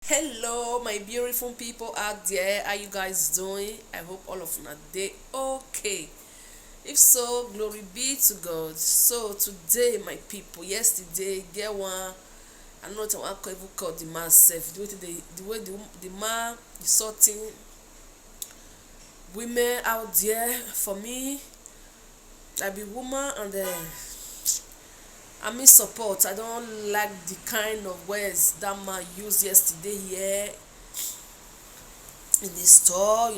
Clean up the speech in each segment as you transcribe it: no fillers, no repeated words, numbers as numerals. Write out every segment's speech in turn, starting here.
Hello, my beautiful people out there. How you guys doing? I hope all of you are day okay. If so, glory be to God. So today, my people, yesterday, get one. I know what I want to even call the man self. The way the man is sorting women out there. For me, I be woman and I mean support. I don't like the kind of words that man used yesterday here in the store.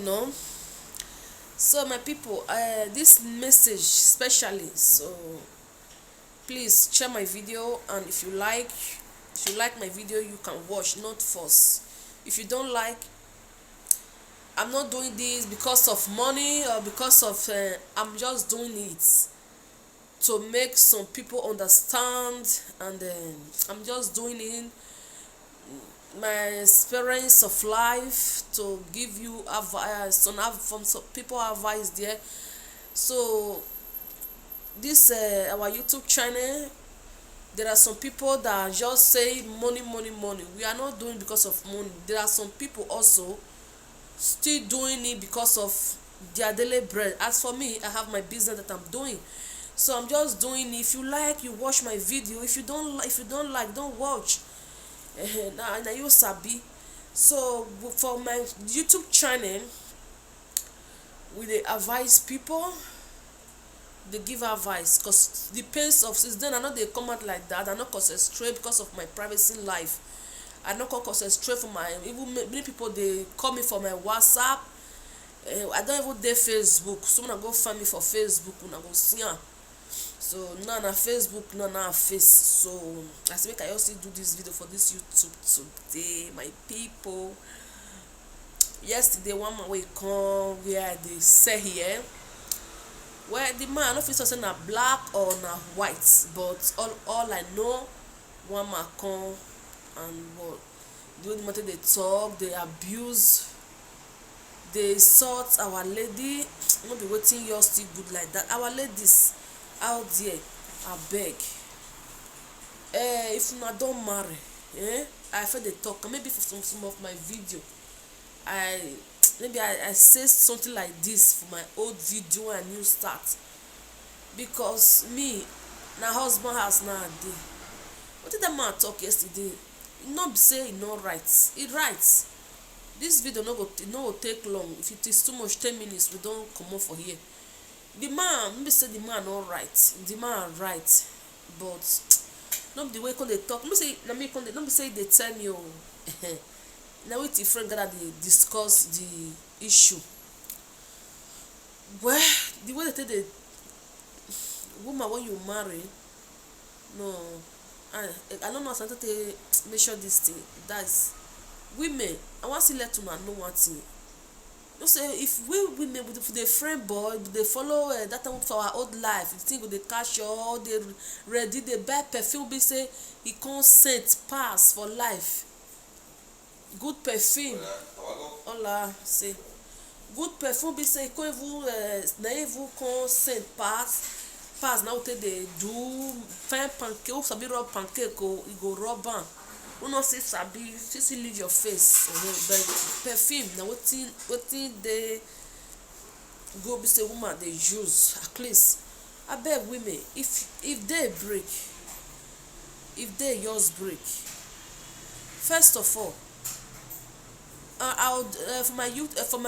So my people, this message specially, so please share my video, and if you like my video, you can watch, not force. If you don't like, I'm not doing this because of money or because of I'm just doing it to make some people understand, and I'm just doing it my experience of life to give you advice, from some people advice there. So this our YouTube channel, there are some people that just say money, money, money. We are not doing because of money. There are some people also still doing it because of their daily bread. As for me, I have my business that I'm doing, so I'm just doing it. If you like, you watch my video. If you don't like, don't watch. Na you sabi. So for my YouTube channel, we dey advise people, dey give advice, cause the pace of since then I no dey come out like that. I no concentrate because of my privacy life. I no come concentrate for my, even many people dey call me for my WhatsApp. I don even dey Facebook, so una go find me for Facebook, una go see am. So now na Facebook, now na face. So I say make I just still do this video for this YouTube today, my people. Yesterday, one man wey come where I dey sell here, well, the man I no fit talk say na black or na white, but all I know, one man come, and what the way the matter dey talk, dey abuse, dey insult our lady. No be wetin yours still good like that. Our ladies out there, abeg, if una don marry, I fit dey talk, maybe for some of my video, I maybe I say something like this for my old video and new start, because me na husband house now I dey. Wetin dat man talk yesterday, e no be say e no right, e right. This video no go take long. If it is too much, 10 minutes we don comot for here. The man, no be say the man no right, the man right, but no be the way he come dey talk. No say na me come dey, no be say e dey tell me o. Na with the friend gather dey discuss the issue. Well, the way they take dey, woman when you marry, no, I don't know as I take measure this thing. That's women. I wan still let una know one thing. You say if we women with the friend boy, dey follow that time for our old life, the thing go dey catch you, all dey ready, dey buy perfume, be say e come scent pass for life. Good perfume, hola, say good perfume, be say e come even na even come scent pass na we take dey do fine pancake. Who sabi rub pancake o, e go rub am. Who no still sabi, still leave your face. But perfume na wetin dey go, be say woman dey use. At least abeg women, if day break, if day yours break, first of all, I would for my youth, for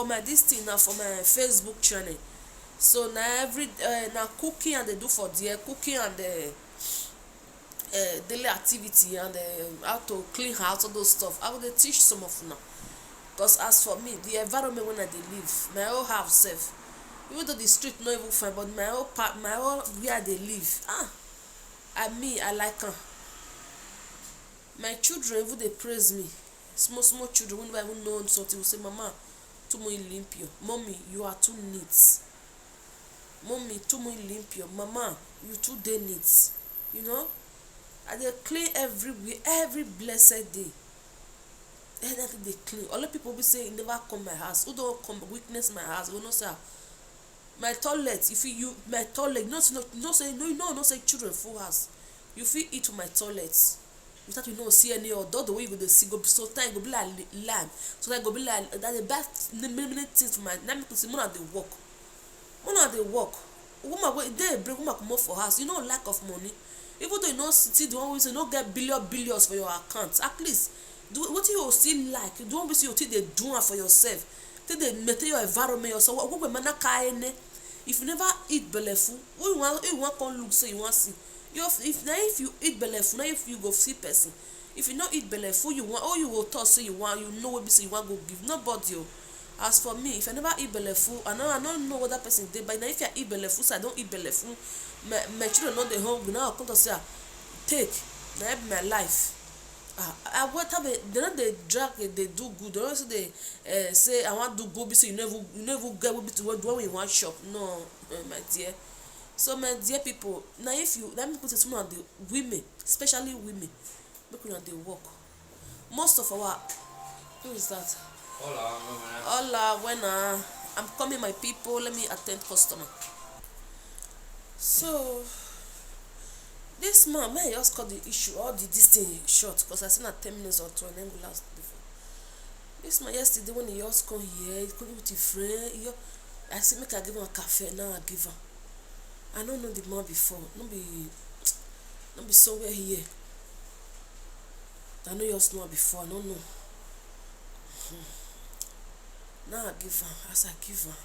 my this thing now, for my Facebook channel. So na na cooking and they do for there, cooking and daily activity, and how to clean house, all those stuff. I go dey teach some of una, because as for me, the environment when I dey live, my whole house sef, even though the street no even fine, but my whole where I dey live, I like am. My children even dey praise me. Small children, when I even know something, will say, mama, too muy limpio, mommy, you are too neat, mommy, too muy limpio, mama, you too dey neat. I dey clean everywhere, every blessed day. Anything dey clean. Other people be say e never come my house. Who don come witness my house go know say my toilet, my toilet, no say children full house, you fit eat for my toilet. you start to know see any other the way you go dey see go sometimes go be like lamb, sometimes go be like that dey buy many things for my na me say una dey work woman wey dey bring woman comot for house, you no lack of money even though you no still the one wey say no get billions for your account, at least do wetin you still like, the one wey say you still dey do am for yourself, still dey maintain your environment yourself. Ogbe mana ka ene if you never eat belleful, who you wan come look say you wan see? If you eat belleful, na if you go see person. If you no eat belleful, you want, or you go talk say you want, you know wey be say you wan go give nobody o. As for me, if I never eat belleful, I no know what that person dey, but na if I eat belleful, so I don eat belleful, my children no dey hungry, now I come to say take na help my life. What have they no dey drag, they do good, they no say I wan do good, be say you never get wey be to what when you wan chop. No, my dear. So my dear people, now if you let me put it some of the women, especially women, make una dey work. Most of our who is that? Hola, when I'm coming, my people, let me attend customer. So this man, may I just cut the issue or this thing short because I seen at 10 minutes or 12 and then go last before. This man yesterday when he just come here, he come with his friend. I said make I give him a cafe, now I give him. I don't know the man before, not be somewhere here. I know you just know before, I don't know. Now I give him, as I give him,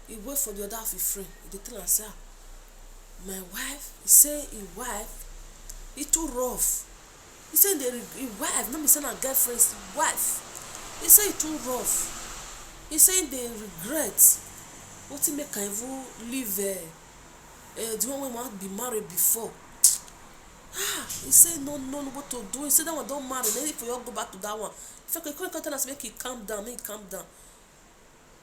he wait for the other half his friend. He tell him say, my wife, he say his wife, he too rough. He say his wife, not be saying her girlfriend's wife. He say he too rough. He say they regret. What he make even leave the one wey wan be married before. He say no what to do. He say that one don't marry. Then if you all go back to that one, if I can tell us make he calm down,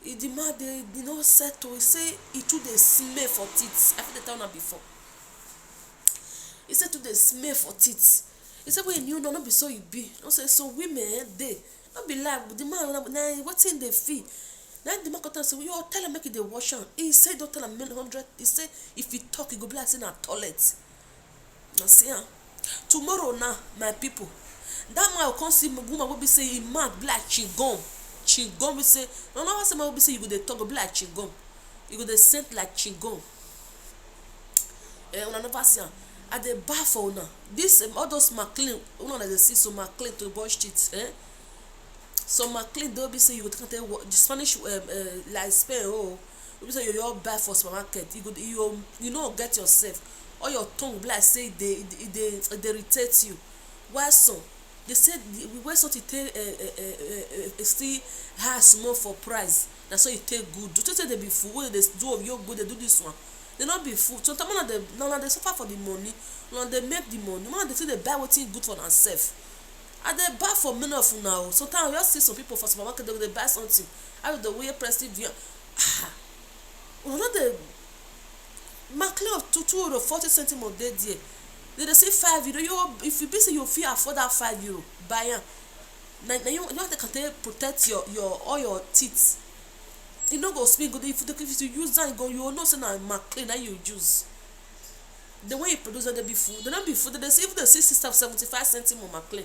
He demand they no settle. He say he too dey smell for teeth. I think they tell her before. He said to dey smell for teeth. He said when you know not be so you be. No say so women they not be like the man na wetin dey feel. Then the man come say you tell him make he dey wash am. He say don't tell him 100. He say if he talk he go be like say na toilet. Na see am. Tomorrow now my people, that man will come see woman will be say he mad be like chingom. Chingom we say no say man will be say you go dey talk go be like chingom. You go dey scent like chingom. Una never see am. I dey bar for una. This all those McLean, una dey see so McLean to brush teeth. So McLean don't be say you go take the Spanish like Spain you say you all buy for supermarket. You know get yourself. All your tongue be like say they irritate you. Why so? They said we something take still high small for price. That's why you take good. Do you say they be fool? They do of your good, they do this one. They not be fool. Sometimes they suffer for the money. When they make the money, man they say they buy what's good for themselves. And they buy for many of you now. Sometimes we just see some people for supermarket they buy something. How the way prestige not the McLean of 240 cents more day there. They say €5. You if you be say you feel afford that €5, buy am. Now you have to protect your all your teeth. You no go speak good if you use that you will know say na McLean that you use. The way you produce them, they be food. They not be food. They say even the 60 75 cents more McLean.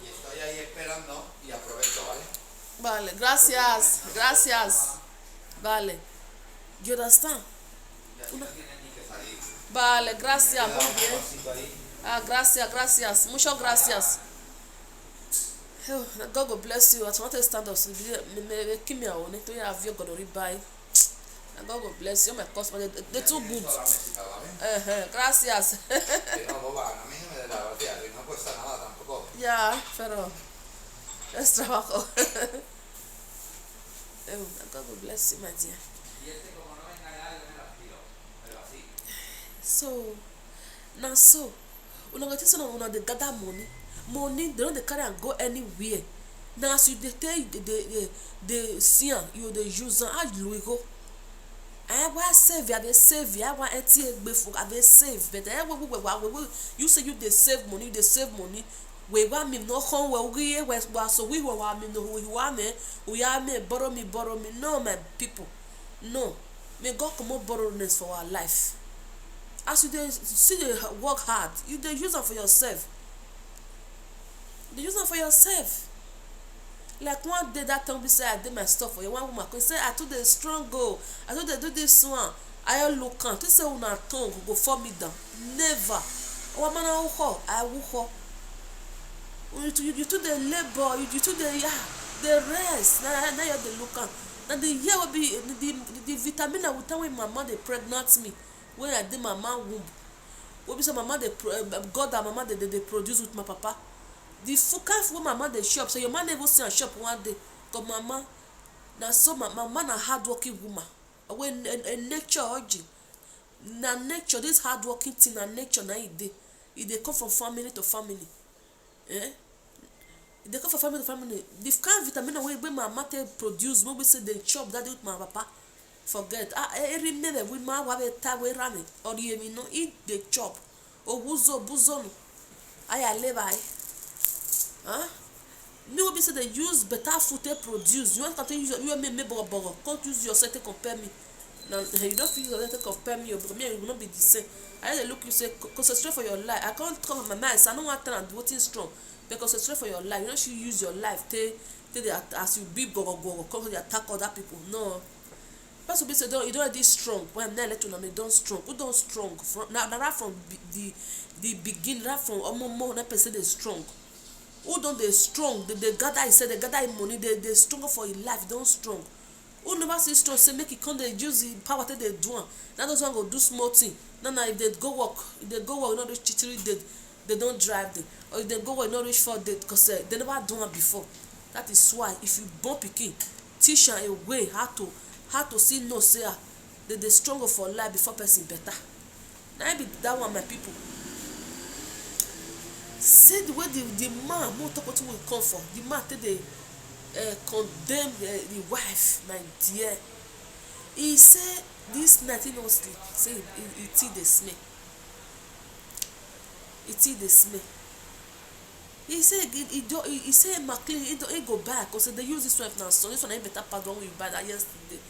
Vale, gracias. Vale. You understand? Vale, gracias, muy bien. Gracias. Muchas gracias. God will bless you. I want to stand up. Keep me on it. You have your God to buy. And God will bless you. My customer, they too good. Gracias. Yeah, pero es trabajo. God will bless you, my dear. So now una go tell una dey gather money they don't dey carry and go anywhere. Now as you dey take the see am you dey use am how you go. I want save I want empty egbe I dey save but you say you dey save money we want me no come we so we want me no we want me borrow me no my people no may God comot borrowness for our life. As you dey see dey work hard you dey use am for yourself. dey use am for yourself. Like one day that time be say I did my stuff for you, one woman come say I too dey strong o, I too dey do this one, I look am think say una tongue go fall me down, never. Owa mana uho I uho. You too dey labour, you too dey dey rest, na you dey look am. Na the year wey be the vitamin with time when mama dey pregnant me, when I dey mama womb, wey be say mama dey God and mama dey produce with my papa. The focus wey mama dey shop, so your man never see am shop one day. Cause mama na so mama na hardworking woman. When a nature urging, na nature, this hardworking thing na nature na e dey. E dey come from family to family. E dey come from family to family. The kind vitamin wey mama take produce, no be say dey chop that day with my papa. Forget. Every minute we ma wa be ta we run or you me no eat dey chop. Owuzo buzo no. Aya leba. Me will be say they use better food they produce. You want to use you me bogo. Can't use yourself to compare me. Now you don't feel yourself to compare me because me will not be the same. I look you say concentrate for your life. I can't come on my mind. So I don't want to do what is strong. But concentrate for your life. You don't should use your life as you be go come to attack other people. No. Person be say you don't already strong. When I'm not let you know they don't strong. Who don't strong? Now right from the beginning, right from more that person is strong. Who don't they strong? They gather, I said they gather money, they stronger for your life, don't strong. Who never say strong, say make it come, they use the power that they do. Now those one go do small thing. Now if they go work, not reach 3 days, they don't drive them. Or if they go work, not reach 4 days, because they never done it before. That is why if you born pikin, teach her a way how to see no say they stronger for life before person better. Now be that one, my people. Say the way the man who talk wetin we come for, the man take dey condemn the wife, my dear. He say this night he no sleep, say he till dey smell. He till dey smell. He say McLean he go back because they use this wife now, so this one ain't better pass the one we buy that yesterday.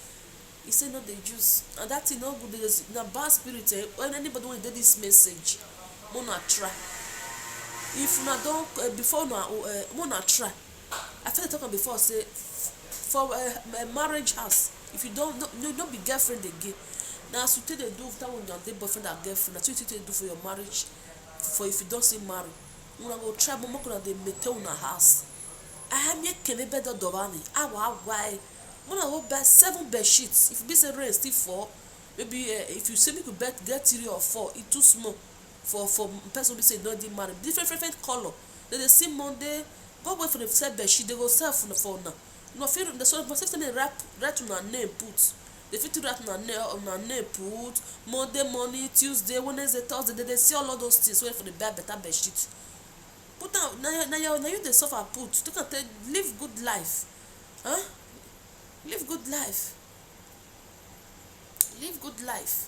He say no dey use, and that thing no good. Na bad spirit. When anybody want to do this message, mona try. If una don before una try. I feel talking before say for a marriage house, if you don't be girlfriend again. Now as you take dey do that one your day boyfriend and girlfriend, that's what you take do for your marriage. For if you don't see marry, una go try but make una dey maintain una house. I am here kene better dovani. Why? Una go buy 7 bed sheets. If be say rain still fall, maybe if you say make you get 3 or 4, it too small. For person be say no dey marry, different color. They see Monday go wait for the sell bed sheet, they go sell for now. No feel the so must say write una name put. They fit write una name put Monday morning, Tuesday, Wednesday, Thursday. They see all of those things wait for the better bed sheet. Put down now you dey suffer put. You can live good life. Live good life. Live good life.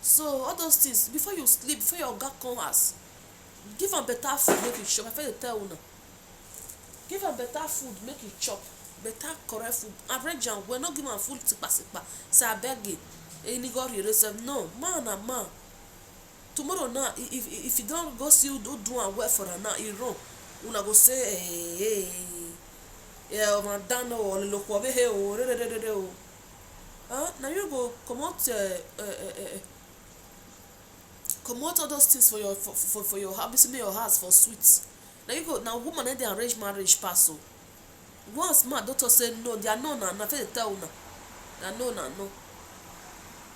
So all those things before you sleep, before your oga come house, give am better food make you chop. I fit tell una, give am better food make you chop, better correct food. Arrange am well, no give am food sipa. Say abeg anybody yourself. No, man na man. Tomorrow now, if you don't go see who do am well for her now, e wrong. Una go say yeah, madam o lelokwo be he o now you go comot all those things for your house, make your house for sweet. Now you go now woman dey arrange marriage pass o. Once man doctor say no, they are no na fit tell una. They no na no.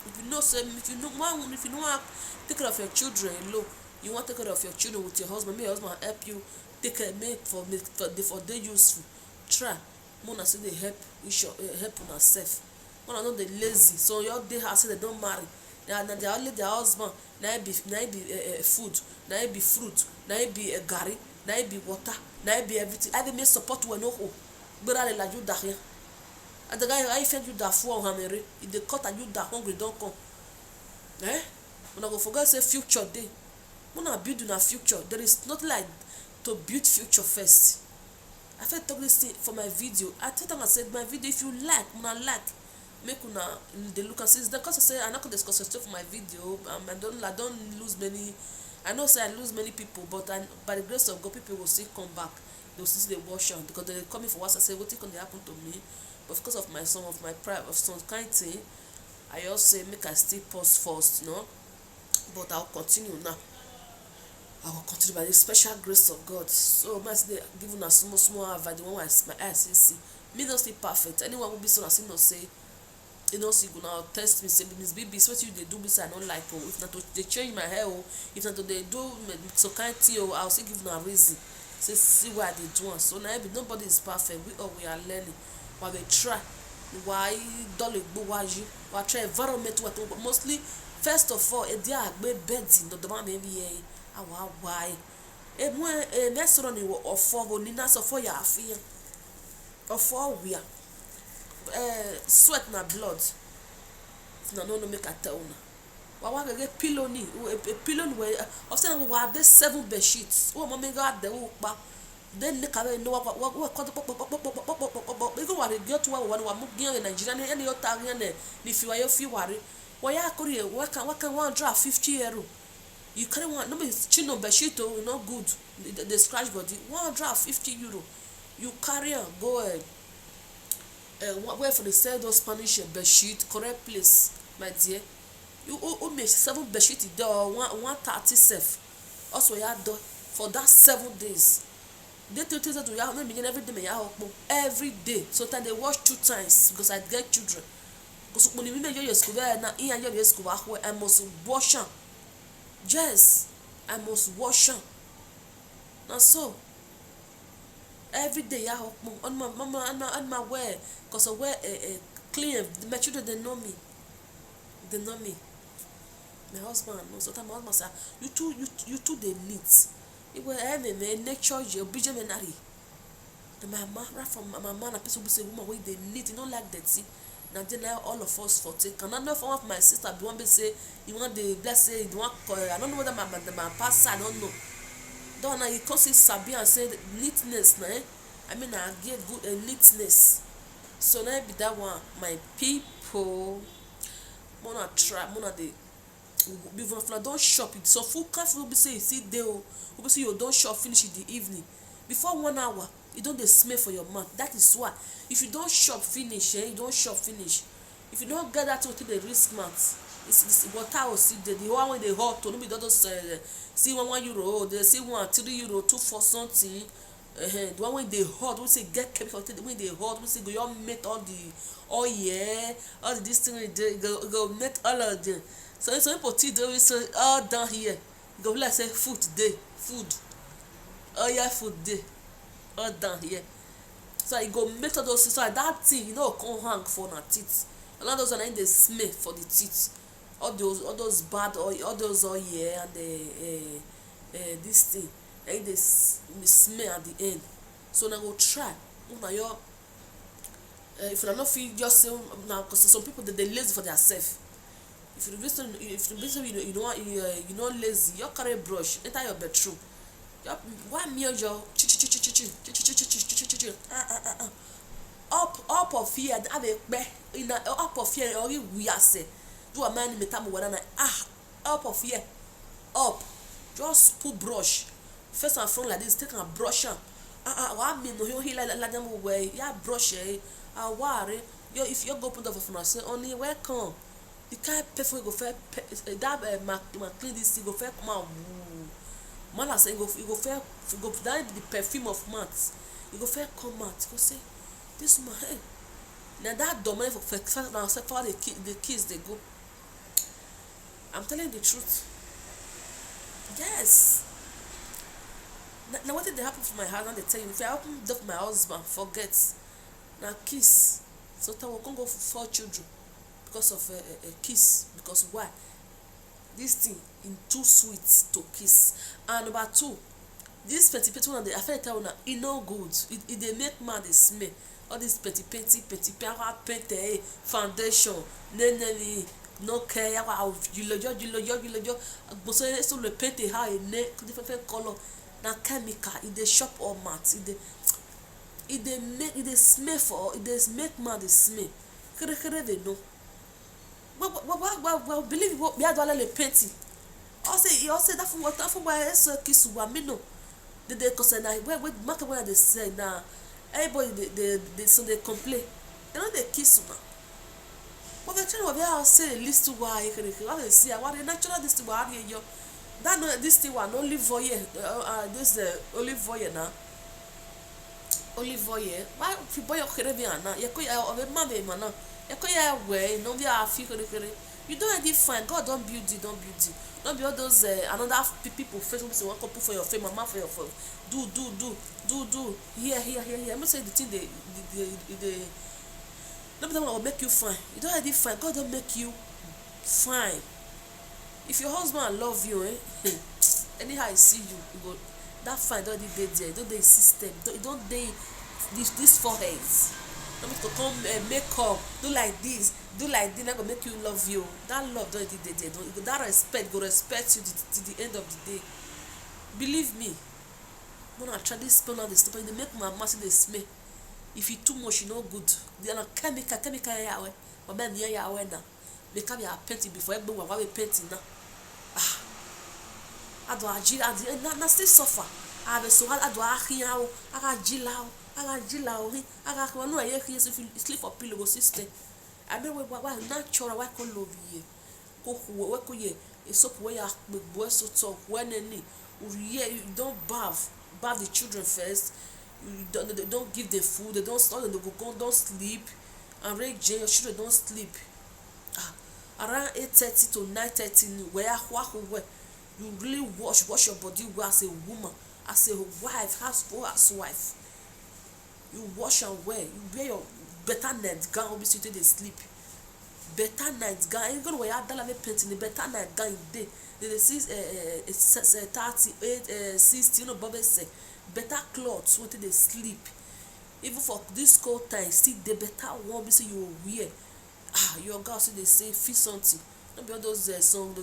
If you know say if you know want take care of your children alone, you want to take care of your children with your husband, make your husband help you take care for they useful. Try mona say they help una self. Mona no dey lazy, so your day house say they don't marry. Na they only their husband, na be food, na be fruit, na be garri, na be water, na be everything. I dey make support we no ho. Gbera le la you da here. And the guy I find you da for hamere, if they cut and you da hungry don't come. Una go forget say future day. Mona build una future. There is nothing like to build future first. I felt talk this thing for my video. I told them I said my video if you like, una like. Make una dey look and see the cause I say I'm not gonna discuss stuff for my video. I don't lose many I know say I lose many people, but by the grace of God, people will still come back. They will still dey watch am because they dey come for once and say wetin come dey happen to me. But because of my son, of my pride, of some kind thing, I just say make I still pause first, but I will continue now. I will continue by the special grace of God. So my dey give una small small advice, the one wey my eyes still see. Me no still perfect. Anyone who be so na still know say no see go now test me say Miss BB wetin you dey do me say I no like o. If na to dey change my hair o, if na to dey do some kind thing o, I will still give una reason. Say see why I dey do am. So na nobody is perfect. We all we are learning. We dey try. Why dole gbo wájú. We try environment wa to mostly first of all e dey agbe bedi no do ma me bi e awa why. E mu e me soro ni ofo go ni na so for ya afia. Ofo we sweat na blood. If na no make I tell una. Wa get pillow ni a pillow we often we had this 7 bed sheets. Oh mommy got the pa. Then the cabe no what call because what get to one wa in Nigeria any other if you are your few worry. Why ya korea what can one draft 50 euro. You carry one no be chin on bed sheet not good. The scratch body one draft 50 euro. You carry go where for the sell those Spanish bed sheet correct place my dear. You make 7 bed sheet there or 130 safe. Also ya do for that 7 days. They tell you to ya me every day me ya every day. So time they wash 2 times because I get children. Because when you make your school na in your school I must wash am. Yes, I must wash am. Na so every day ya on my mama and my wear because I wear clean. My children they know me. They know me. My husband knows. So my husband say you too they neat. It will me nature you bijemenari. The my man right from my man and people will say woman wey they neat, you don't like dirty. Now then all of us for take. And I know for one of my sister be one be say you want the bless say you want I don't know whether my pastor I don't know. Don't now you come see Sabi and say neatness na I mean I get good neatness. So now be that one my people mona try mona dey before don't shop it so full cafe will be say you see dey o will be say you don't shop finish in the evening before 1 hour you don't dey smell for your mouth. That is why if you don't shop finish you don't shop finish. If you don't get that to the risk mouth it's water or see the one wey dey hot to no be those see 1 euro they see 3 euro 2 for something. The one wey dey hot we say get chemical when dey hot we say go your make all the oil all the this thing go make all of them. So some people tea dey say all down here go be like say food dey food oil food dey all down here. So you go make all those things so that thing you know come hang for na teeth. A lot of those one dey smell for the teeth. All those bad oil all those oil and this thing and dey smell at the end. So now go try una your if una no fit just say now because some people dey lazy for their self. If you listen you know lazy you carry brush enter your bedroom why me your up of here have a in up of here or we are say do a man metam wala up of here up just put brush first and front like this take a brush am wa me no he like them way ya brush worry you if you go put off for say only welcome you can't pay for go fair that ma clean this go fair come out man I say you go fair go down the perfume of mouth you go fair come out go say this man hey now that domain for first now say for the kids they go. I'm telling the truth. Yes. Now what did they happen for my husband? They tell you if I open up my husband, forget. Now kiss. So we can go for 4 children because of a kiss. Because why? This thing in too sweet to kiss. And number 2, this petty one the affair tell una e no good. It they make man they smell. All this petty foundation, no care how you but so le paint how a different color na chemical in the shop or mat it they make it they smell for it they make man they smell kere they know well believe what we had le painting Also that for why so kiss wa me no. The concern na where market where they say now. Everybody they so they complain. They know they kiss una. But the channel of your say list to why you can see what the natural this to why you that no this thing one only voye this only voye now. Only voye. Why if you boy your caribbean now? You could of a mother man. You could way no be a feel. You don't already find God don't build it, don't build it. Don't be all those another people Facebook say one couple for your fame, mama for your phone. Do here. I'm not saying the thing they no be that one will make you fine. You don't already fine. God don't make you fine. If your husband love you, anyhow I see you, you go that fine don't dey there, don't dey system, don't dey this foreheads. No need to come make up, do like this, that go make you love you. That love don't dey there. That respect go respect you to the end of the day. Believe me, when I try this spell on the stop, they make my mouth dey smell. If you too much, you no good. They are chemical yawe. But man, yawe na. Make up your painting before everyone will painting now. Ado ajila na still suffer. Ave so ado ahiao, aga jilao, aga ko no aye here if you sleep for pillow go system. I mean why natural why ko love ye. Ko we ko ye e so we ya gbegbo so talk when any you don't bath the children first. They don't give the food, they don't sleep, and your children don't sleep. Around 8:30 to 9:30 where you really wash your body well as a woman, as a wife, housewife. You wash and wear, you wear your better night gown, obviously they sleep. Better night gown, you gonna wear that painting the better night gown day. They see 38, 60, you know, Bobby say better clothes until they sleep. Even for this cold time, still the better one say you wear. Your girl say they say feel something. Not be all those songs go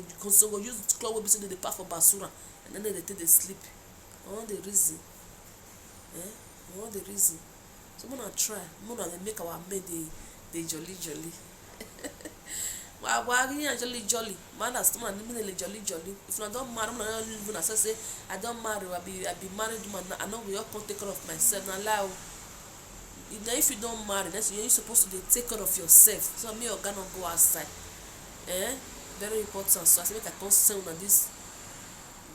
use cloth wey be say they pack for basura and then they take they sleep. I want the reason. I want the reason. So I'm gonna try. I'm gonna make our men they jolly. Why jolly? Man, that's the man. Me jolly. If I don't marry, I'm not even as I say I don't marry. I be married man. I know we all can take care of myself. Now lie. If you don't marry, that's you're supposed to take care of yourself. So me or gonna go outside. Very important. So I say make I concern on this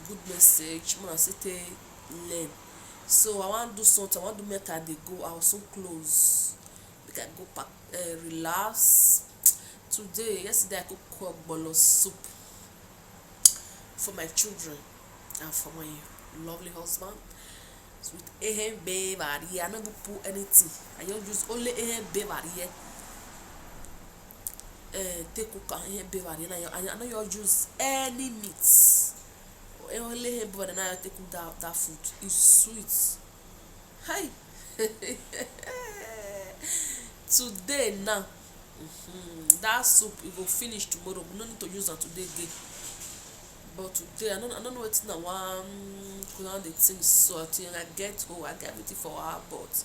good message. I'm gonna say learn. So I want to do something. I want to make her they go. I was so close. Make I go back, relax. Yesterday I cooked bolo soup for my children and for my lovely husband. So with babe here, I never put anything. I just use only babe here. Take cook babe here. I know you use any meat. Only babe and I take cook that food. It's sweet. Hi. Today now. That soup it will finish tomorrow. We no need to use it today again. But today I don't know what's now one the things so I get I get everything for her, but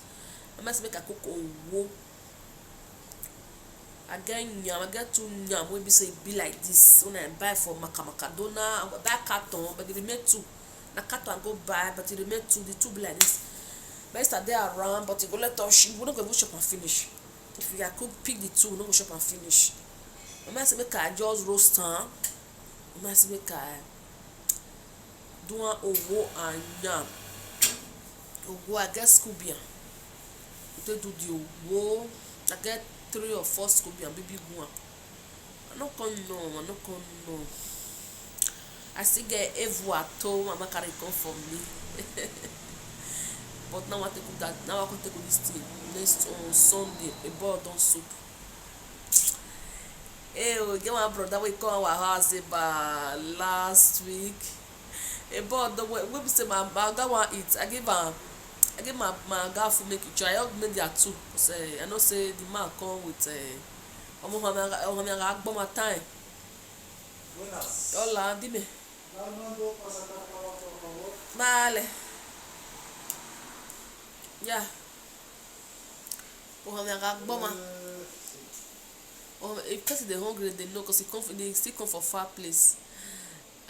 I must make a cook owo. I get two yam wey be say be like this when I buy for Macadona, I buy carton, but it remain two. Na carton I go buy, but it remain two. The two be like this. But yesterday around, but it go let us. We don't go shop and finish. If you could pick the two, no go shop and finish. I might say make I just roast them. I might say make I do one owo and yam. Owo I get scooby. They do the owo. I get 3 or 4 scooby and baby one. I no come know. I still get evu at home. Mama carry come for me. But now I take that. Now I can take this thing. Next on Sunday, a board on soup. We get one brother we come our house about last week. A board the way we say my got one eat. I give my girl for make it try. I made there too. Say I know say the man come with my time. Hola, dime. Vale. Yeah. If person they hungry, they know because they still come for far place.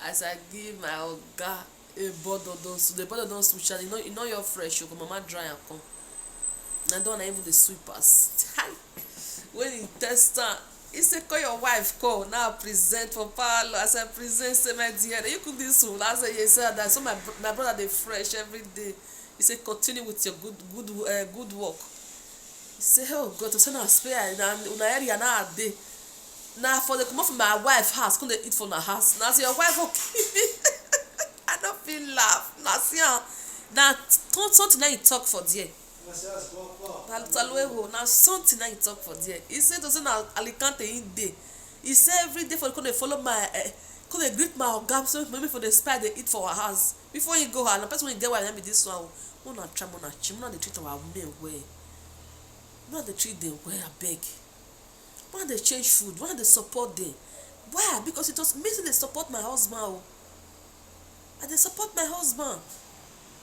as I give my oga a bottle don soup, the bottle don switch and e no your fresh o, go mama dry am come. Na don na even the sweepers. When he test am, he say call your wife come, now present for parlour. As I present, say my dear, you cook this food. I say yes sir, that so my brother dey fresh every day. He say continue with your good work. He say oh God, to say na spare na una area na dey. Na for the comot from my wife house, come dey eat for una house. Na say your wife okay. I no fit laugh. Na see am, na something na he talk for there. Na something na he talk for there. He say to say na Alicante him dey. He say every day for come dey follow my come dey greet my oga, so maybe for the spy dey eat for our house before he go house. Na person wey get wife na be this one o. Una try, una chill, una dey treat our men well. Una dey treat them well, abeg. Una dey change food, una dey support them. Why? Because it was me say dey support my husband o. I dey support my husband.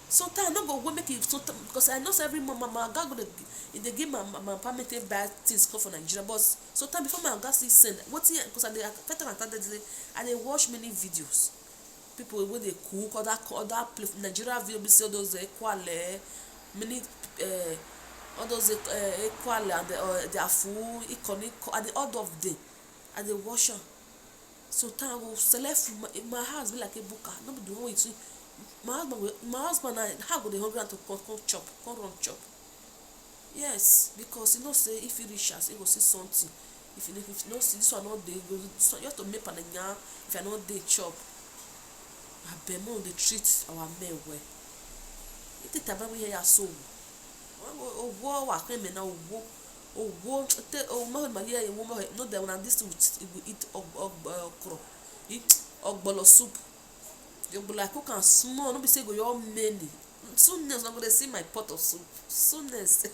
Sometimes I no go go make it sometimes because I know say every month my oga go dey give my papa make take buy things come for Nigeria, but sometimes before my oga still send wetin, because I dey first time I started today, I dey watch many videos. People wey dey cook other place Nigeria video, be say all those Ekwale, many all those Ekwale and their food, Ikoni, and the all of them I dey watch am. Sometimes I go select food, my house be like a buka, no be the one wey you see. My husband na how go dey hungry and to come chop, come run chop. Yes, because you know say if he reach house, he go see something. If you no see this one no dey, you have to make pananya if I no dey chop. Abeg make we dey treat our men well. Ite taba we hear so. Owo wa kan me na owo te o ma ma hear wo no dey una this thing we eat okro. Eat ogbolo soup. You go like cook am small, no be say go your many. Soonness I go dey see my pot of soup. Soonness.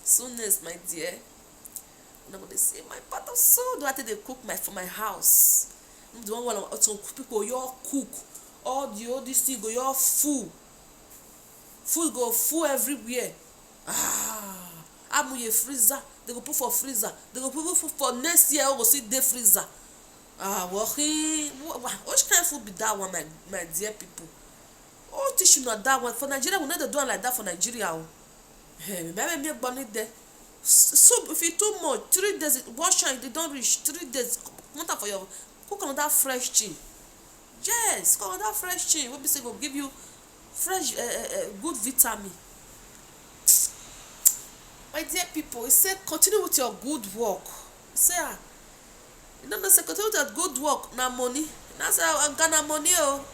Soonness, my dear. I go dey see my pot of soup. Do I take dey cook for my house? The one where some people your cook all this thing go your full. Food go full everywhere. Amuye freezer. They go put for freezer. They go put for next year. We go see the freezer. Which kind of food be that one, my dear people? Oh, teach you not that one. For Nigeria, we need to do it like that for Nigeria. Hey, maybe me burn it there. Soup, if you too much, 3 days, wash and they don't reach 3 days. Not for your cook another fresh thing. Yes, cook another fresh thing. What be say go give you fresh, good vitamin. My dear people, he said continue with your good work. He said, you don't know, say continue with your good work. Na money. Now say I'm gonna money oh.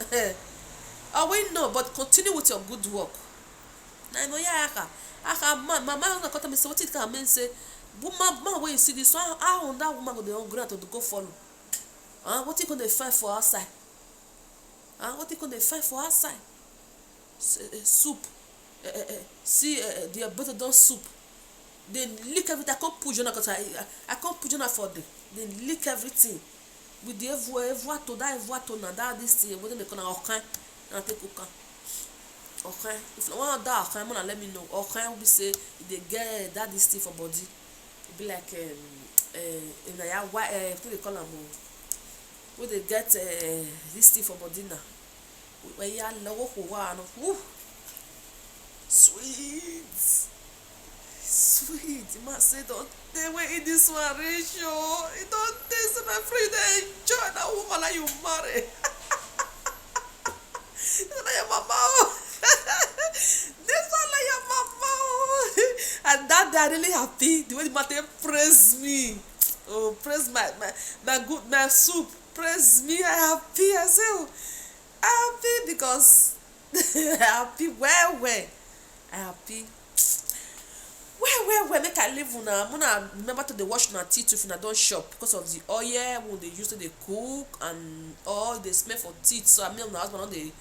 Oh we know, but continue with your good work. Na no ya aka man, my man na come me say what it can mean say woman when you see this one, how that woman go dey hungry to go follow. What you gonna find for outside? What you gonna find for outside? Soup. See the butter don soup. They lick everything. I can't put you because I can't put you for them. They lick everything. With the evoa to that this thing. What they call okay? And take cook. Okay. If you want that okay, man, let me know. Okay, we say they get that this thing for body. It be like in a what they call them. Where they get this thing for body now. Where you are low who sweet. You must say don't they wait in this one ratio. It don't taste my friend enjoy that woman that you marry. Like your mama. This one like your mama. And that day I really happy. The way the matter praise me. Oh, praise my good my soup. Praise me. I happy. I say oh, happy because I happy well. I happy. Well, make I leave una remember to dey wash una teeth if una don chop because of the oil wey dey use to dey cook and all dey smell for teeth. So I mean una husband don dey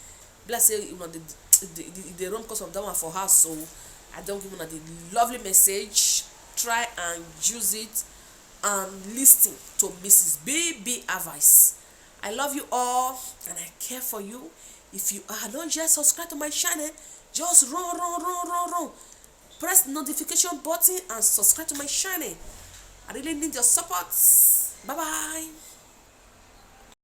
bless say una dey run because of that one for house. So I don give una the lovely message. Try and use it and listen to Mrs. BB advice. I love you all and I care for you. If you don't just subscribe to my channel, just run. Press the notification button and subscribe to my channel. I really need your support. Bye bye.